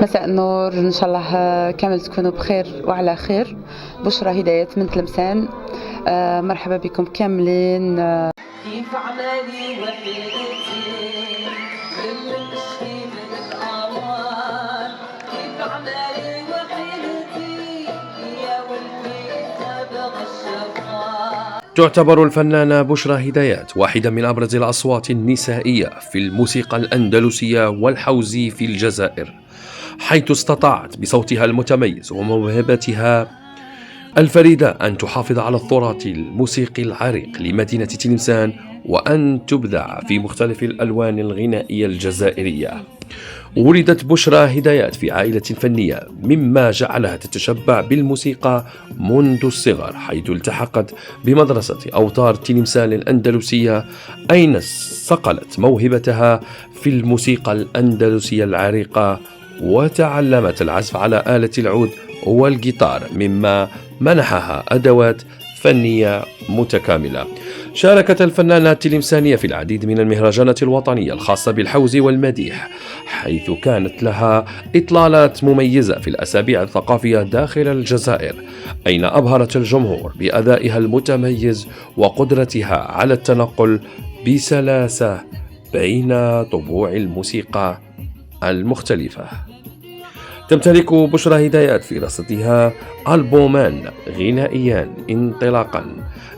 مساء النور، ان شاء الله كامل تكونوا بخير وعلى خير. بشرى هدايات من تلمسان. مرحبا بكم كاملين. كيف عمالي وحيدتي بالمشي من الأعوان، كيف عمالي وحيدتي يا ولدي تبغى الشفاء. تعتبر الفنانة بشرى هدايات واحدة من أبرز الأصوات النسائية في الموسيقى الأندلسية والحوزي في الجزائر، حيث استطاعت بصوتها المتميز وموهبتها الفريدة أن تحافظ على التراث الموسيقي العريق لمدينة تلمسان، وأن تبدع في مختلف الألوان الغنائية الجزائرية. ولدت بشرى هدايات في عائلة فنية، مما جعلها تتشبع بالموسيقى منذ الصغر، حيث التحقت بمدرسة أوتار تلمسان الأندلسية، أين صقلت موهبتها في الموسيقى الأندلسية العريقة، وتعلمت العزف على آلة العود والجيتار، مما منحها أدوات فنية متكاملة. شاركت الفنانة التلمسانية في العديد من المهرجانات الوطنية الخاصة بالحوز والمديح، حيث كانت لها إطلالات مميزة في الأسابيع الثقافية داخل الجزائر، أين أبهرت الجمهور بأدائها المتميز وقدرتها على التنقل بسلاسة بين طبوع الموسيقى المختلفة. تمتلك بشرى هدايات في رصدها ألبومان غنائيان انطلاقا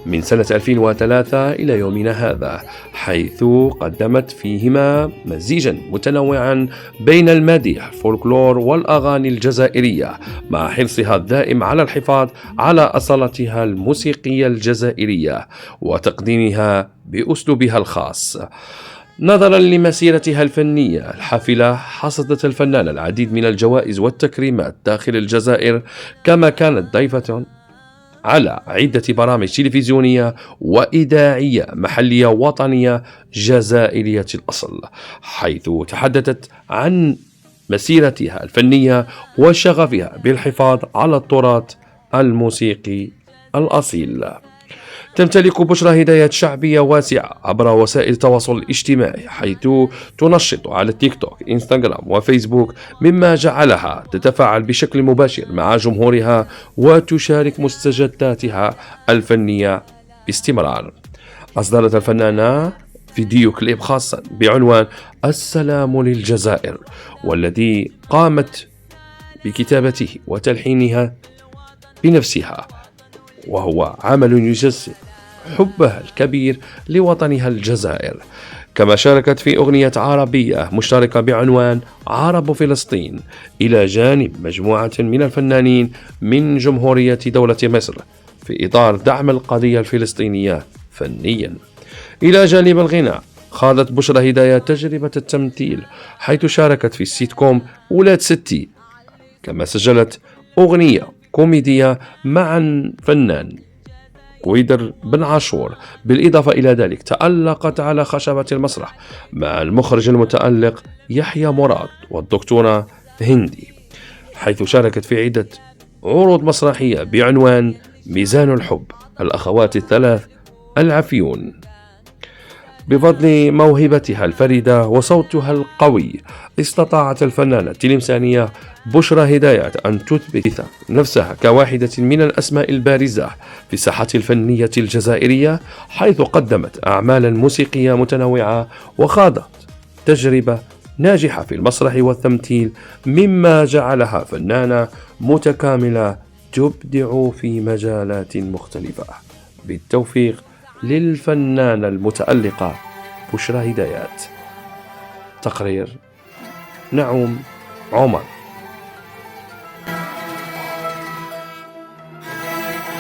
من سنة 2003 إلى يومنا هذا، حيث قدمت فيهما مزيجا متنوعا بين المديح، فولكلور والأغاني الجزائرية، مع حرصها الدائم على الحفاظ على أصالتها الموسيقية الجزائرية وتقديمها بأسلوبها الخاص. نظرا لمسيرتها الفنية الحافلة، حصدت الفنانة العديد من الجوائز والتكريمات داخل الجزائر، كما كانت ضيفة على عدة برامج تلفزيونية وإذاعية محلية وطنية جزائرية الأصل، حيث تحدثت عن مسيرتها الفنية وشغفها بالحفاظ على التراث الموسيقي الأصيل. تمتلك بشرى هدايات شعبية واسعة عبر وسائل التواصل الاجتماعي، حيث تنشط على التيك توك، انستغرام وفيسبوك، مما جعلها تتفاعل بشكل مباشر مع جمهورها وتشارك مستجداتها الفنية باستمرار. أصدرت الفنانة فيديو كليب خاصا بعنوان السلام للجزائر، والذي قامت بكتابته وتلحينها بنفسها، وهو عمل يجسد حبها الكبير لوطنها الجزائر. كما شاركت في أغنية عربية مشتركة بعنوان عرب فلسطين، إلى جانب مجموعة من الفنانين من جمهورية دولة مصر، في إطار دعم القضية الفلسطينية فنيا. إلى جانب الغناء، خاضت بشرى هدايات تجربة التمثيل، حيث شاركت في السيت كوم ولاد ستي، كما سجلت أغنية كوميدية مع الفنان قويدر بن عاشور. بالإضافة إلى ذلك تألقت على خشبة المسرح مع المخرج المتألق يحيى مراد والدكتورة هندي، حيث شاركت في عدة عروض مسرحية بعنوان ميزان الحب، الأخوات الثلاث، العفيون. بفضل موهبتها الفريدة وصوتها القوي، استطاعت الفنانة التلمسانية بشرى هدايات أن تثبت نفسها كواحدة من الأسماء البارزة في الساحة الفنية الجزائرية، حيث قدمت أعمالا موسيقية متنوعة وخاضت تجربة ناجحة في المسرح والتمثيل، مما جعلها فنانة متكاملة تبدع في مجالات مختلفة. بالتوفيق للفنانة المتألقة بشرى هدايات. تقرير نعوم عمر.